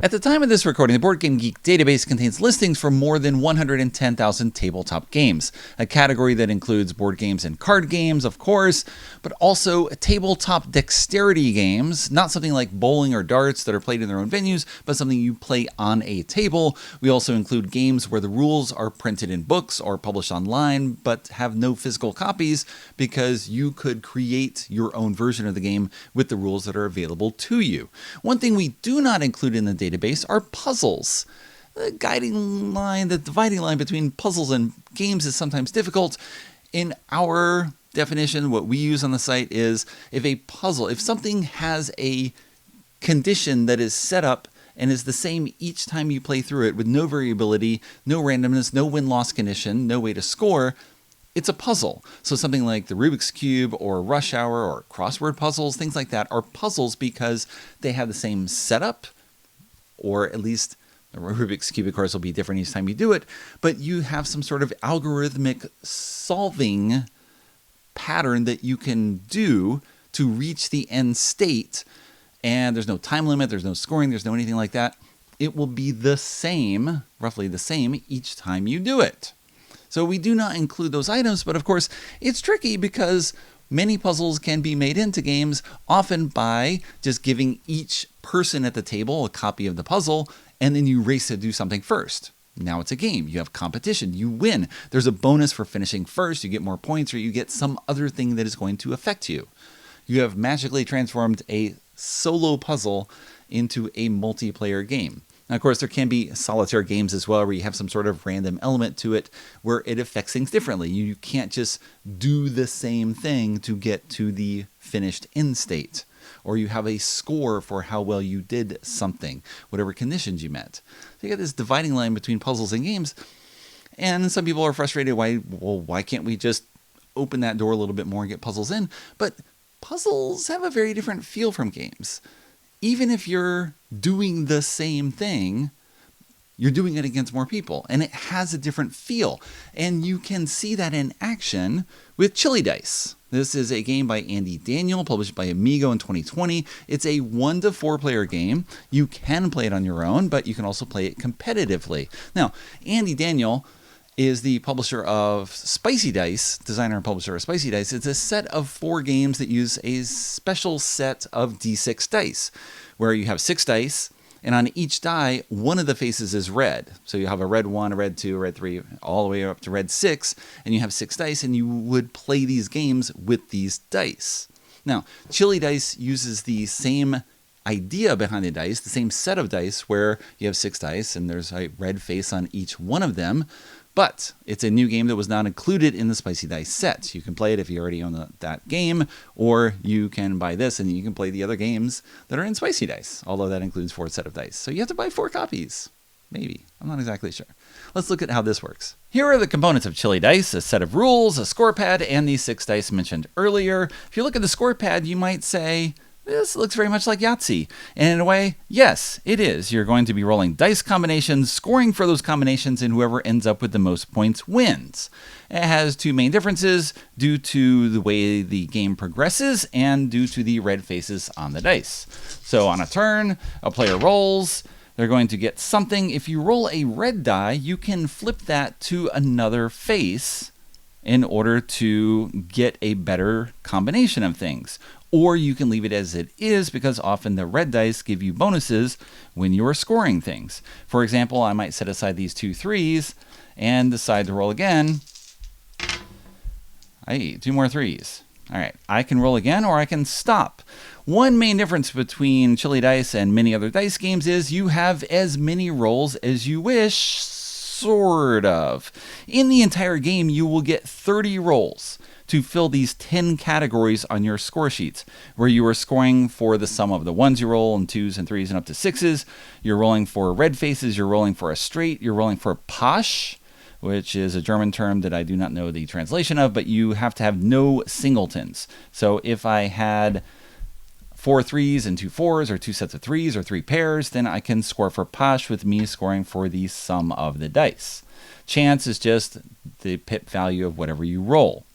At the time of this recording, the Board Game Geek database contains listings for more than 110,000 tabletop games, a category that includes board games and card games, of course, but also tabletop dexterity games, not something like bowling or darts that are played in their own venues, but something you play on a table. We also include games where the rules are printed in books or published online, but have no physical copies because you could create your own version of the game with the rules that are available to you. One thing we do not include in the database are puzzles. The dividing line between puzzles and games is sometimes difficult. In our definition, what we use on the site is if something has a condition that is set up and is the same each time you play through it with no variability, no randomness, no win-loss condition, no way to score, it's a puzzle. So something like the Rubik's Cube or Rush Hour or crossword puzzles, things like that are puzzles because they have the same setup, or at least the Rubik's Cube, of course, will be different each time you do it, but you have some sort of algorithmic solving pattern that you can do to reach the end state, and there's no time limit, there's no scoring, there's no anything like that. It will be the same, roughly the same, each time you do it. So we do not include those items, but of course, it's tricky because many puzzles can be made into games, often by just giving each person at the table a copy of the puzzle, and then you race to do something first. Now it's a game. You have competition. You win. There's a bonus for finishing first. You get more points, or you get some other thing that is going to affect you. You have magically transformed a solo puzzle into a multiplayer game. Now, of course, there can be solitaire games as well where you have some sort of random element to it where it affects things differently. You can't just do the same thing to get to the finished end state. Or you have a score for how well you did something, whatever conditions you met. So you got this dividing line between puzzles and games. And some people are frustrated, why can't we just open that door a little bit more and get puzzles in? But puzzles have a very different feel from games. Even if you're doing the same thing, you're doing it against more people, and it has a different feel. And you can see that in action with Chili Dice. This is a game by Andy Daniel, published by Amigo in 2020. It's a 1 to 4 player game. You can play it on your own, but you can also play it competitively. Now, Andy Daniel is the publisher of Spicy Dice, designer and publisher of Spicy Dice. It's a set of 4 games that use a special set of D6 dice, where you have 6 dice, and on each die, one of the faces is red. So you have a red 1, a red 2, a red 3, all the way up to red 6, and you have 6 dice, and you would play these games with these dice. Now, Chili Dice uses the same idea behind the dice, the same set of dice, where you have 6 dice, and there's a red face on each one of them, but it's a new game that was not included in the Spicy Dice set. You can play it if you already own that game, or you can buy this and you can play the other games that are in Spicy Dice, although that includes 4 set of dice. So you have to buy 4 copies. Maybe. I'm not exactly sure. Let's look at how this works. Here are the components of Chili Dice: a set of rules, a score pad, and the 6 dice mentioned earlier. If you look at the score pad, you might say, this looks very much like Yahtzee. And in a way, yes, it is. You're going to be rolling dice combinations, scoring for those combinations, and whoever ends up with the most points wins. It has 2 main differences due to the way the game progresses and due to the red faces on the dice. So on a turn, a player rolls. They're going to get something. If you roll a red die, you can flip that to another face in order to get a better combination of things. Or you can leave it as it is, because often the red dice give you bonuses when you are scoring things. For example, I might set aside these 2 3s and decide to roll again. 2 more 3s. All right, I can roll again, or I can stop. One main difference between Chili Dice and many other dice games is you have as many rolls as you wish, sort of. In the entire game, you will get 30 rolls to fill these 10 categories on your score sheets, where you are scoring for the sum of the 1s you roll, and 2s and 3s and up to 6s. You're rolling for red faces, you're rolling for a straight, you're rolling for Pasch, which is a German term that I do not know the translation of, but you have to have no singletons. So if I had 4 3s and 2 4s, or 2 sets of 3s, or 3 pairs, then I can score for Pasch with me scoring for the sum of the dice. Chance is just the pip value of whatever you roll.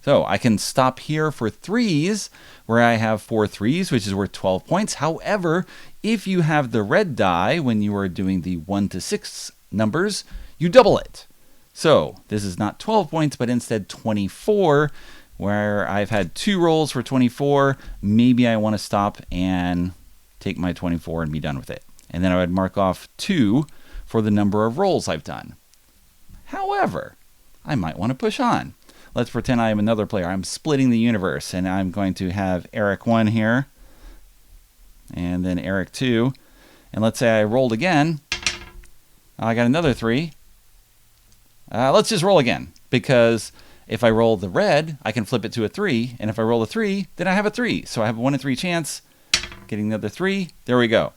So I can stop here for threes, where I have 4 threes, which is worth 12 points. However, if you have the red die when you are doing the 1 to 6 numbers, you double it. So this is not 12 points, but instead 24, where I've had 2 rolls for 24. Maybe I want to stop and take my 24 and be done with it. And then I would mark off 2 for the number of rolls I've done. However, I might want to push on. Let's pretend I am another player. I'm splitting the universe, and I'm going to have Eric 1 here, and then Eric 2. And let's say I rolled again. I got another 3. Let's just roll again, because if I roll the red, I can flip it to a 3, and if I roll a 3, then I have a 3. So I have a 1 in 3 chance, getting another 3. There we go.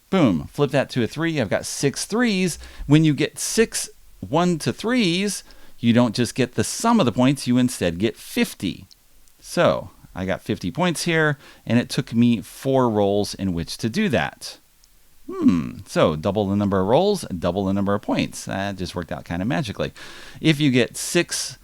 Boom, flip that to a 3. I've got 6 threes. When you get 6 1 to 3s, you don't just get the sum of the points, you instead get 50. So I got 50 points here, and it took me 4 rolls in which to do that. So double the number of rolls, double the number of points. That just worked out kind of magically. If you get 6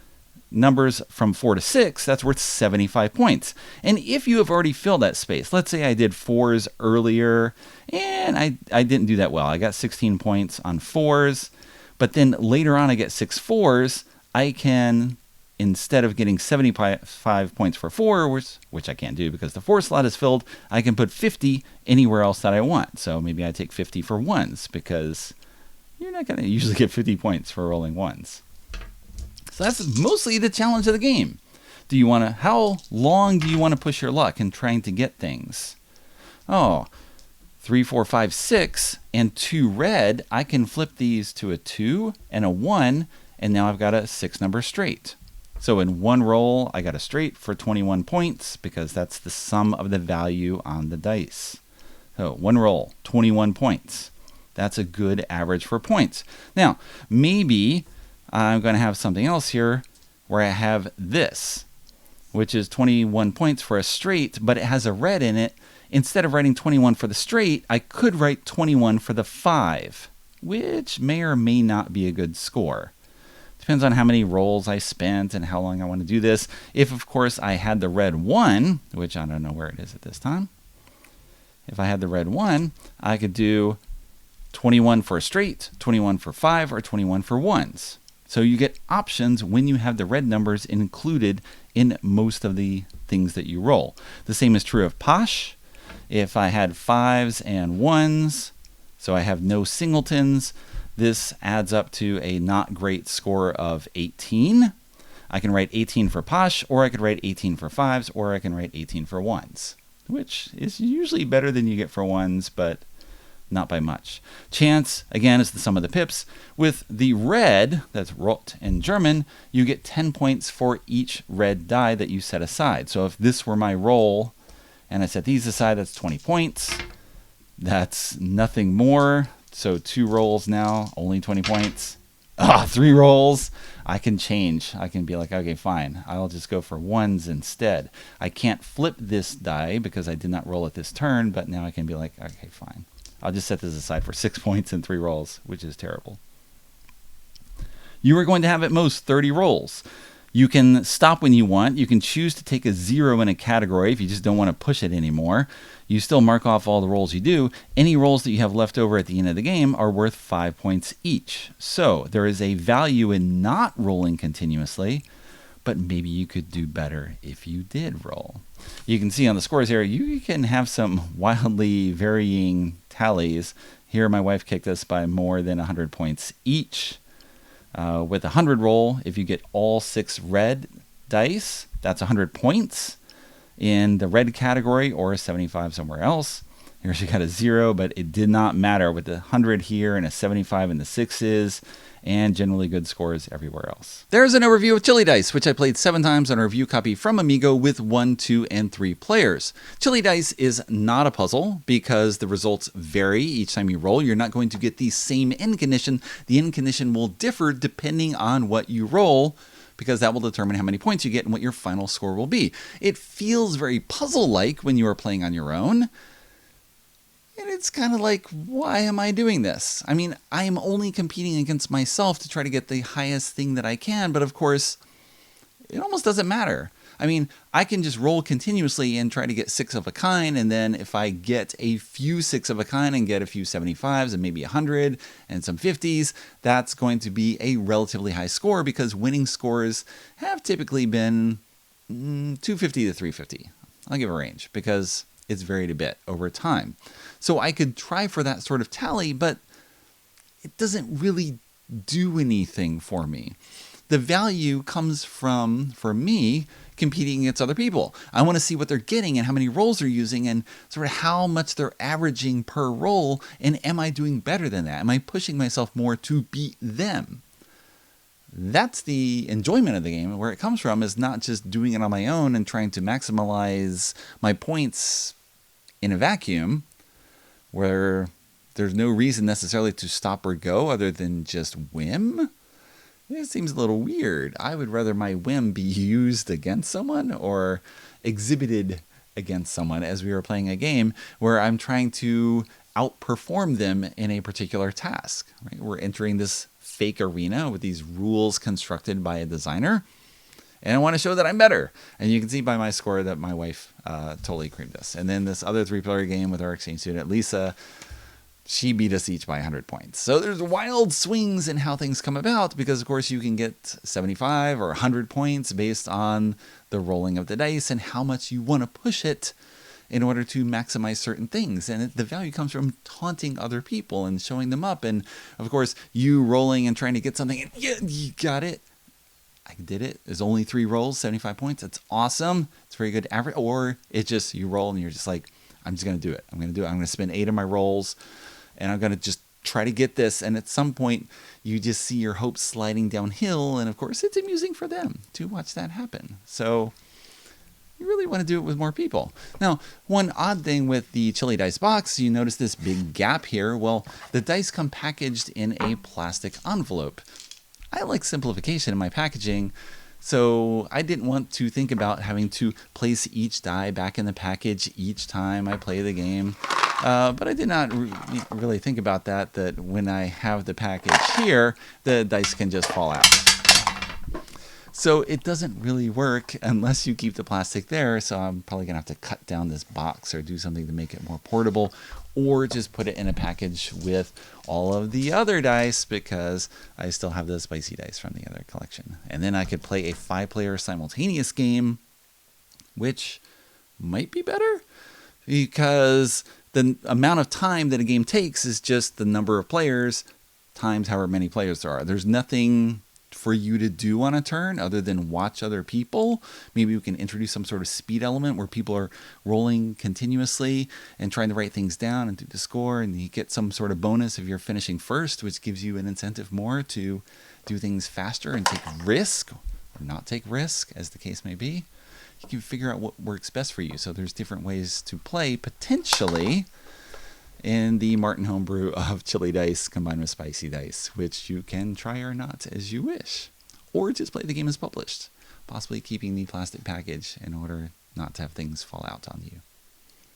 numbers from 4 to 6, that's worth 75 points. And if you have already filled that space, let's say I did 4s earlier, and I didn't do that well. I got 16 points on 4s. But then later on I get 6 4s, I can, instead of getting 75 points for 4, which I can't do because the 4 slot is filled, I can put 50 anywhere else that I want. So maybe I take 50 for 1s, because you're not going to usually get 50 points for rolling 1s. So that's mostly the challenge of the game. How long do you want to push your luck in trying to get things? 3, 4, 5, 6, and 2 red, I can flip these to a 2 and a 1, and now I've got a 6 number straight. So in one roll, I got a straight for 21 points, because that's the sum of the value on the dice. So one roll, 21 points. That's a good average for points. Now, maybe I'm going to have something else here where I have this, which is 21 points for a straight, but it has a red in it. Instead of writing 21 for the straight, I could write 21 for the 5, which may or may not be a good score. Depends on how many rolls I spent and how long I want to do this. If, of course, I had the red 1, which I don't know where it is at this time. If I had the red 1, I could do 21 for a straight, 21 for 5, or 21 for 1s. So you get options when you have the red numbers included in most of the things that you roll. The same is true of Posh. If I had 5s and 1s, so I have no singletons, this adds up to a not great score of 18. I can write 18 for Posh, or I could write 18 for 5s, or I can write 18 for 1s, which is usually better than you get for 1s, but not by much. Chance, again, is the sum of the pips. With the red, that's rot in German, you get 10 points for each red die that you set aside. So if this were my roll, and I set these aside, that's 20 points. That's nothing more. So 2 rolls now, only 20 points. 3 rolls. I can change. I can be like, okay, fine. I'll just go for 1s instead. I can't flip this die because I did not roll it this turn, but now I can be like, okay, fine. I'll just set this aside for 6 points and 3 rolls, which is terrible. You are going to have at most 30 rolls. You can stop when you want. You can choose to take a 0 in a category if you just don't want to push it anymore. You still mark off all the rolls you do. Any rolls that you have left over at the end of the game are worth 5 points each. So there is a value in not rolling continuously, but maybe you could do better if you did roll. You can see on the scores here, you can have some wildly varying tallies. Here my wife kicked us by more than 100 points each. With a 100 roll, if you get all 6 red dice, that's 100 points in the red category, or 75 somewhere else. Here she got a 0, but it did not matter with the 100 here and a 75 in the 6s, and generally good scores everywhere else. There's an overview of Chili Dice, which I played 7 times on a review copy from Amigo with 1, 2, and 3 players. Chili Dice is not a puzzle because the results vary each time you roll. You're not going to get the same end condition. The end condition will differ depending on what you roll, because that will determine how many points you get and what your final score will be. It feels very puzzle-like when you are playing on your own. And it's kind of like, why am I doing this? I mean, I am only competing against myself to try to get the highest thing that I can. But of course, it almost doesn't matter. I mean, I can just roll continuously and try to get 6 of a kind, and then if I get a few 6 of a kind and get a few 75s and maybe 100 and some 50s, that's going to be a relatively high score because winning scores have typically been 250 to 350. I'll give a range because it's varied a bit over time. So I could try for that sort of tally, but it doesn't really do anything for me. The value comes from, for me, competing against other people. I want to see what they're getting and how many rolls they're using and sort of how much they're averaging per roll, and am I doing better than that? Am I pushing myself more to beat them? That's the enjoyment of the game. Where it comes from is not just doing it on my own and trying to maximize my points in a vacuum where there's no reason necessarily to stop or go other than just whim. It seems a little weird. I would rather my whim be used against someone or exhibited against someone as we were playing a game where I'm trying to outperform them in a particular task. Right? We're entering this fake arena with these rules constructed by a designer, and I want to show that I'm better. And you can see by my score that my wife totally creamed us. And then this other 3-player game with our exchange student, Lisa, she beat us each by 100 points. So there's wild swings in how things come about because, of course, you can get 75 or 100 points based on the rolling of the dice and how much you want to push it in order to maximize certain things. And the value comes from taunting other people and showing them up. And, of course, you rolling and trying to get something. And yeah, you got it. I did it. There's only 3 rolls, 75 points. That's awesome. It's very good average. Or it's just you roll and you're just like, I'm just going to do it. I'm going to do it. I'm going to spend 8 of my rolls. And I'm going to just try to get this. And at some point, you just see your hopes sliding downhill. And of course, it's amusing for them to watch that happen. So you really want to do it with more people. Now, one odd thing with the Chili Dice box, you notice this big gap here. Well, the dice come packaged in a plastic envelope. I like simplification in my packaging. So I didn't want to think about having to place each die back in the package each time I play the game. But I did not really think about that when I have the package here, the dice can just fall out. So it doesn't really work unless you keep the plastic there. So I'm probably going to have to cut down this box or do something to make it more portable, or just put it in a package with all of the other dice because I still have the spicy dice from the other collection. And then I could play a 5-player simultaneous game, which might be better because the amount of time that a game takes is just the number of players times however many players there are. There's nothing for you to do on a turn other than watch other people. Maybe we can introduce some sort of speed element where people are rolling continuously and trying to write things down and do the score, and you get some sort of bonus if you're finishing first, which gives you an incentive more to do things faster and take risk or not take risk, as the case may be. You can figure out what works best for you. So there's different ways to play potentially in the Martin homebrew of chili dice combined with spicy dice, which you can try or not as you wish, or just play the game as published, possibly keeping the plastic package in order not to have things fall out on you.